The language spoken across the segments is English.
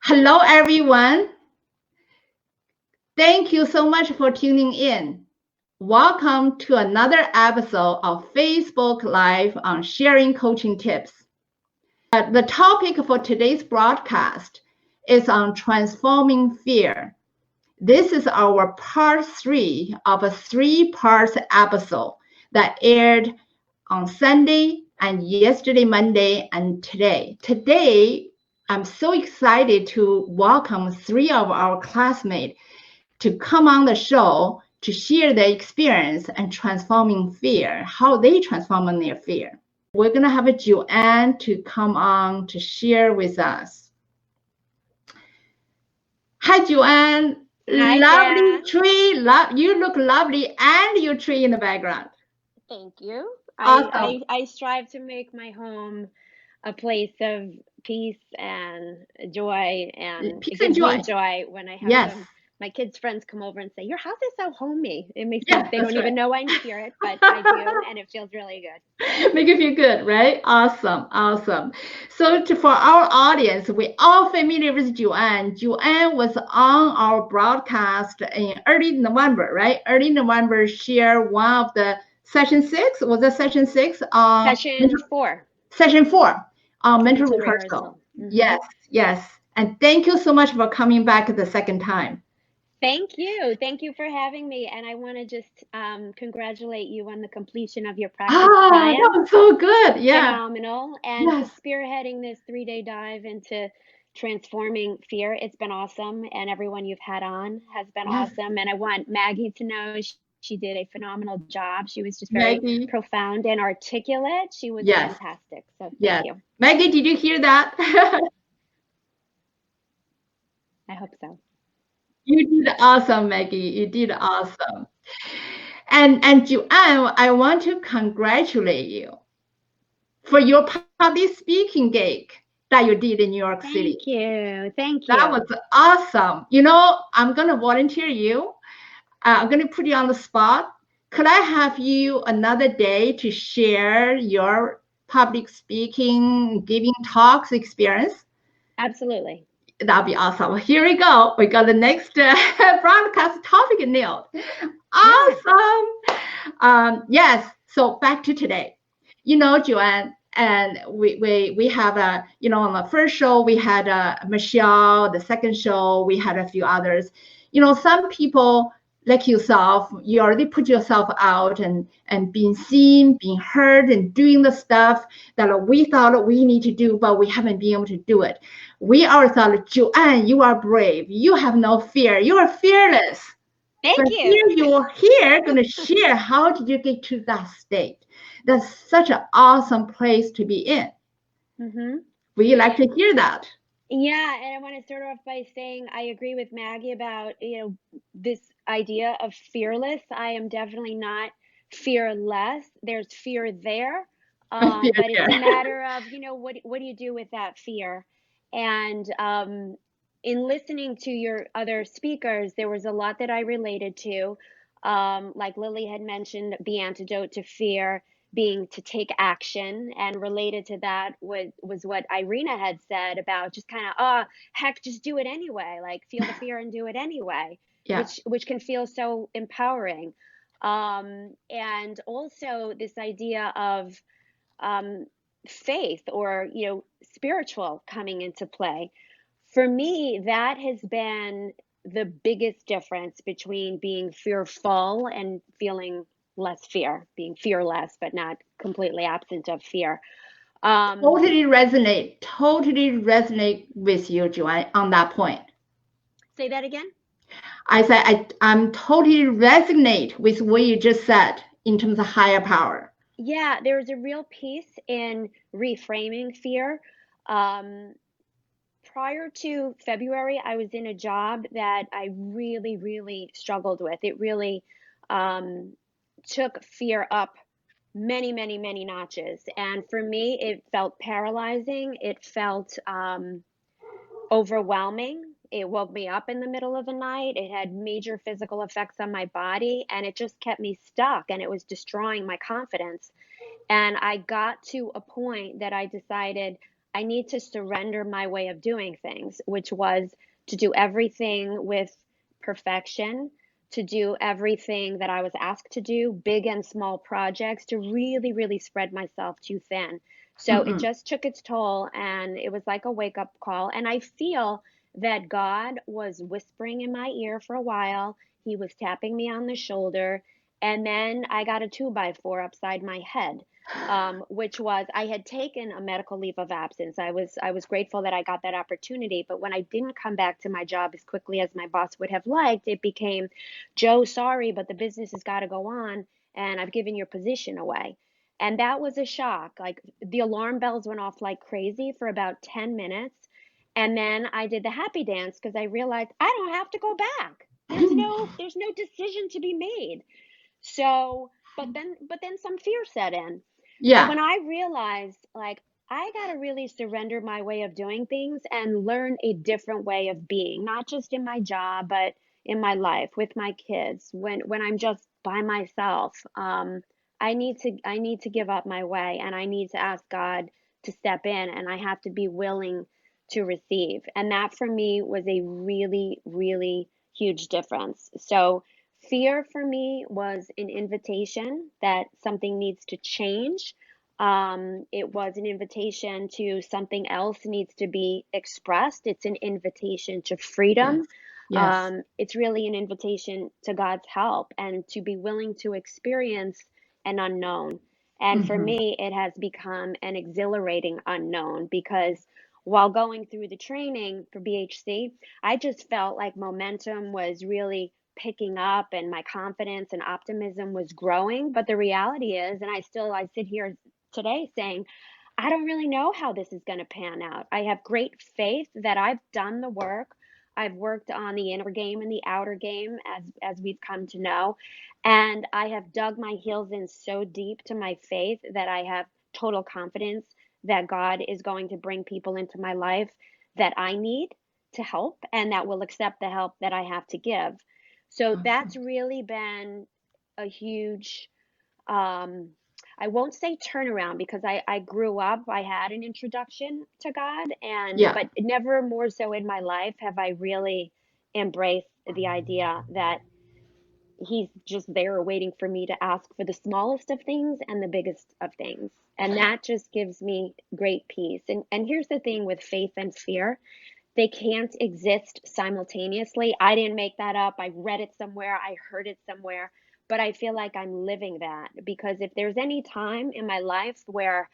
Hello, everyone. Thank you so much for tuning in. Welcome to another episode of Facebook Live on sharing coaching tips. The topic for today's broadcast is on transforming fear. This is our part 3 of a 3-part episode that aired on Sunday and yesterday, Monday, and today. Today, I'm so excited to welcome 3 of our classmates to come on the show to share their experience and transforming fear, how they transform their fear. We're going to have Joanne to come on to share with us. Hi, Joanne. Hi, Lovely Jan. tree. You look lovely, and your tree in the background. Thank you. Awesome. I strive to make my home a place of peace and joy, and Peace it and gives joy. me joy when I have Yes. my kids' friends come over and say, "Your house is so homey." It makes Yeah, they that's don't even know I hear it, but I do, and it feels really good. Make you feel good, right? Awesome, awesome. So for our audience, we're all familiar with Joanne. Joanne was on our broadcast in early November, right? Early November, share one of the session 6. Was that session 6? Session 4, Session 4 on mental mental rehearsal. rehearsal. Mm-hmm. Yes, yes. And thank you so much for coming back the second time. Thank you. Thank you for having me. And I want to just congratulate you on the completion of your practice Ah, that science. was so good. Yeah. Phenomenal. And for Yes. spearheading this 3-day dive into transforming fear. It's been awesome. And everyone you've had on has been Yes. awesome. And I want Maggie to know she did a phenomenal job. She was just very Maggie. profound and articulate. She was Yes. fantastic. So thank Yes. you. Maggie, did you hear that? I hope so. You did awesome, Maggie. You did awesome. And Joanne, I want to congratulate you for your public speaking gig that you did in New York City. Thank you. Thank you. That was awesome. You know, I'm gonna volunteer you. I'm gonna put you on the spot. Could I have you another day to share your public speaking, giving talks experience? Absolutely. That'll be awesome. Here we go. We got the next broadcast topic nailed. Yeah. Awesome. Yes. So back to today. You know, Joanne, and we have a, you know, on the first show we had Michelle. The second show we had a few others. You know, some people like yourself, you already put yourself out and being seen, being heard, and doing the stuff that we thought we need to do, but we haven't been able to do it. We all thought, Joanne, you are brave. You have no fear. You are fearless. Thank But you. here you're here going to share how did you get to that state? That's such an awesome place to be in. Mm-hmm. Would you like to hear that? Yeah, and I want to start off by saying I agree with Maggie about, this idea of fearless. I am definitely not fearless. There's fear there. Fear, But fear. it's a matter of, what do you do with that fear? And in listening to your other speakers, there was a lot that I related to. Like Lily had mentioned, the antidote to fear being to take action, and related to that was what Irina had said about just kind of, heck, just do it anyway, like feel the fear and do it anyway, Yeah. which can feel so empowering. And also this idea of faith, or spiritual, coming into play. For me, that has been the biggest difference between being fearful and feeling less fear, being fearless, but not completely absent of fear. Totally resonate with you, Joanne, on that point. Say that again. I said I'm totally resonate with what you just said in terms of higher power. Yeah, there's a real piece in reframing fear. Um, Prior to February, I was in a job that I really, really struggled with. It really um, took fear up many, many, many notches. And for me, it felt paralyzing. It felt overwhelming. It woke me up in the middle of the night. It had major physical effects on my body, and it just kept me stuck, and it was destroying my confidence. And I got to a point that I decided I need to surrender my way of doing things, which was to do everything with perfection, to do everything that I was asked to do, big and small projects, to really, really spread myself too thin. So it Mm-mm. just took its toll, and it was like a wake up call. And I feel that God was whispering in my ear for a while. He was tapping me on the shoulder, and then I got a 2x4 upside my head, which was I had taken a medical leave of absence. I was grateful that I got that opportunity, but when I didn't come back to my job as quickly as my boss would have liked, it became, Joe, sorry, but the business has got to go on, and I've given your position away. And that was a shock. Like the alarm bells went off like crazy for about 10 minutes. And then I did the happy dance because I realized I don't have to go back. There's no decision to be made. So, but then some fear set in. So Yeah. when I realized, like, I got to really surrender my way of doing things and learn a different way of being, not just in my job, but in my life with my kids, when I'm just by myself. I need to give up my way, and I need to ask God to step in, and I have to be willing to receive. And that for me was a really, really huge difference. So fear for me was an invitation that something needs to change. It was an invitation to something else needs to be expressed. It's an invitation to Yes. freedom. Yes. It's really an invitation to God's help and to be willing to experience an unknown. And for Mm-hmm. me, it has become an exhilarating unknown because while going through the training for BHC, I just felt like momentum was really picking up and my confidence and optimism was growing. But the reality is, and I sit here today saying, I don't really know how this is going to pan out. I have great faith that I've done the work. I've worked on the inner game and the outer game as we've come to know. And I have dug my heels in so deep to my faith that I have total confidence that God is going to bring people into my life that I need to help and that will accept the help that I have to give. So that's Awesome. really been a huge, um, I won't say turnaround because I grew up, I had an introduction to God, Yeah. but never more so in my life have I really embraced the idea that He's just there waiting for me to ask for the smallest of things and the biggest of things. And that just gives me great peace. And here's the thing with faith and fear, they can't exist simultaneously. I didn't make that up. I read it somewhere. I heard it somewhere. But I feel like I'm living that because if there's any time in my life where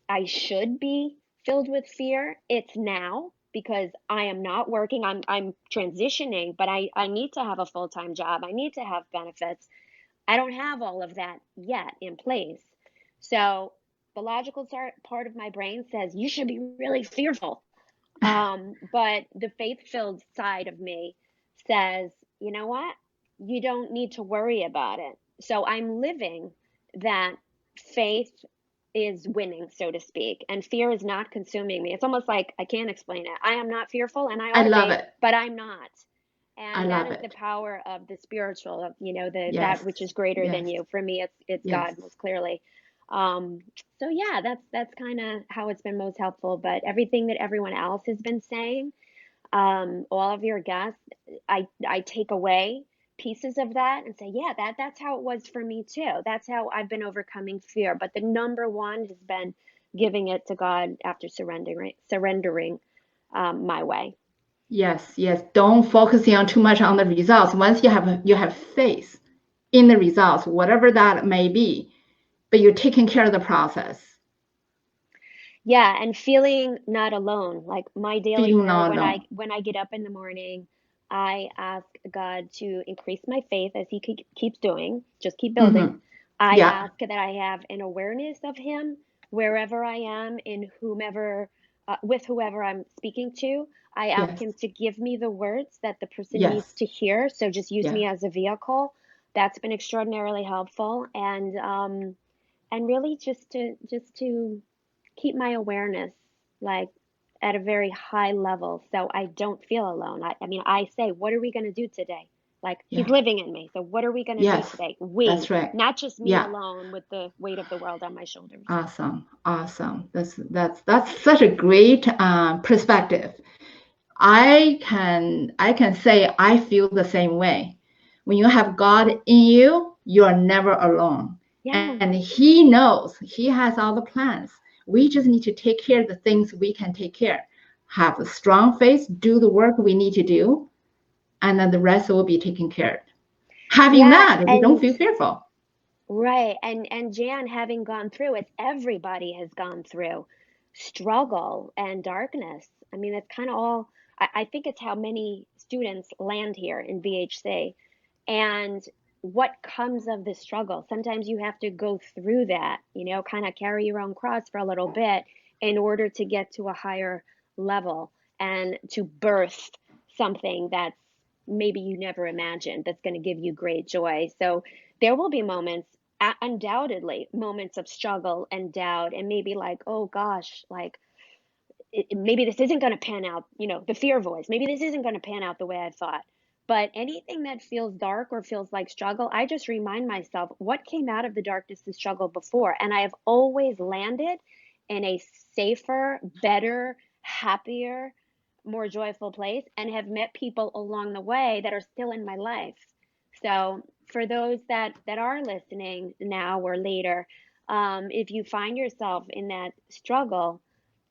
I should be filled with fear, it's now because I am not working. I'm transitioning, but I need to have a full-time job. I need to have benefits. I don't have all of that yet in place. So the logical part of my brain says you should be really fearful. But the faith-filled side of me says, you know what? You don't need to worry about it. So I'm living that faith is winning, so to speak, and fear is not consuming me. It's almost like I can't explain it. I am not fearful, and I I ought to love be, it. but I'm not. I And that love is the it. power of the spiritual, of the Yes. that which is greater than Yes. you. For me, it's Yes. God most clearly. Um, so yeah, that's kind of how it's been most helpful. But everything that everyone else has been saying, all of your guests, I take away pieces of that and say, yeah, that's how it was for me too. That's how I've been overcoming fear. But the number one has been giving it to God after surrendering my way. Yes. Yes. Don't focusing on too much on the results. Once you have faith in the results, whatever that may be, but you're taking care of the process. Yeah, and feeling not alone. Like my daily Feeling prayer not when I alone. when I get up in the morning, I ask God to increase my faith as He keeps doing. Just keep building. Mm-hmm. I Yeah. ask that I have an awareness of Him wherever I am, in whomever, with whoever I'm speaking to. I ask Yes. Him to give me the words that the person needs Yes. to hear. So just use Yeah. me as a vehicle. That's been extraordinarily helpful, and really just to keep my awareness like at a very high level so I don't feel alone. I mean, I say, what are we going to do today? Like Yeah. he's living in me. So what are we going to Yes. do today? We, That's right. not just me Yeah. alone with the weight of the world on my shoulders. Awesome. Awesome. That's such a great perspective. I can say I feel the same way. When you have God in you, you are never alone. Yeah. And He knows, He has all the plans. We just need to take care of the things we can take care. Have a strong faith, do the work we need to do, and then the rest will be taken care of. Having Yeah, that, we don't and feel fearful. right. And Jan, having gone through it, everybody has gone through struggle and darkness. I mean, it's kind of all, I think it's how many students land here in VHC and what comes of the struggle. Sometimes you have to go through that, kind of carry your own cross for a little bit in order to get to a higher level and to birth something that's maybe you never imagined that's going to give you great joy. So there will be moments, undoubtedly, moments of struggle and doubt, and maybe like, oh gosh, like maybe this isn't going to pan out, the fear voice. Maybe this isn't going to pan out the way I thought. But anything that feels dark or feels like struggle, I just remind myself what came out of the darkness and struggle before. And I have always landed in a safer, better, happier, more joyful place and have met people along the way that are still in my life. So for those that are listening now or later, if you find yourself in that struggle,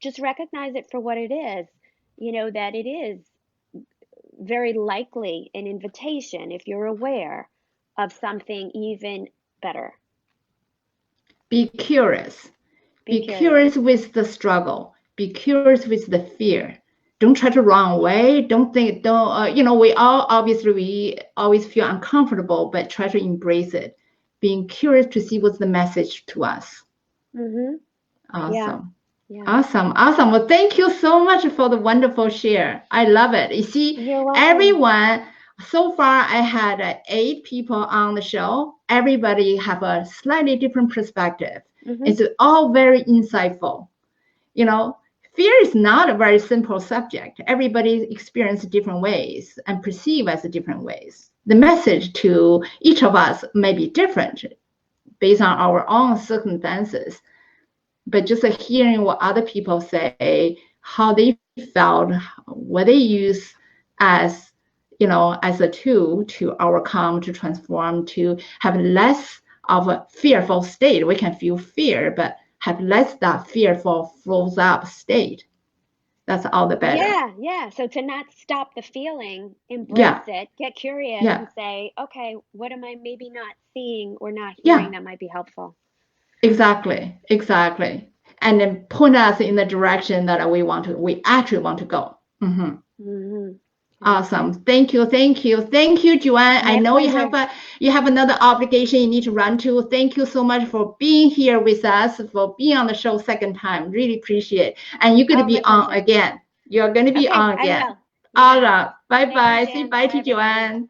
just recognize it for what it is, that it is very likely an invitation if you're aware of something even better. Be curious. Be curious with the struggle. Be curious with the fear. Don't try to run away. Don't think, we always feel uncomfortable, but try to embrace it. Being curious to see what's the message to us. Mm-hmm. Awesome. Yeah. Awesome. Well, thank you so much for the wonderful share. I love it. You see, You're welcome. Everyone, so far I had 8 people on the show. Everybody have a slightly different perspective. Mm-hmm. It's all very insightful. Fear is not a very simple subject. Everybody experiences different ways and perceive as different ways. The message to each of us may be different based on our own circumstances. But just hearing what other people say, how they felt, what they use as a tool to overcome, to transform, to have less of a fearful state. We can feel fear, but have less that fearful froze up state. That's all the better. Yeah. So to not stop the feeling, embrace it, get curious and say, okay, what am I maybe not seeing or not hearing that might be helpful? Exactly. And then point us in the direction that we actually want to go. Mm-hmm. Mm-hmm. Awesome. Thank you, Joanne. I know you have another obligation you need to run to. Thank you so much for being here with us, for being on the show second time. Really appreciate it. And you're going to be on again. You're going to be on again. I will. All right. Bye-bye. Say bye to Joanne.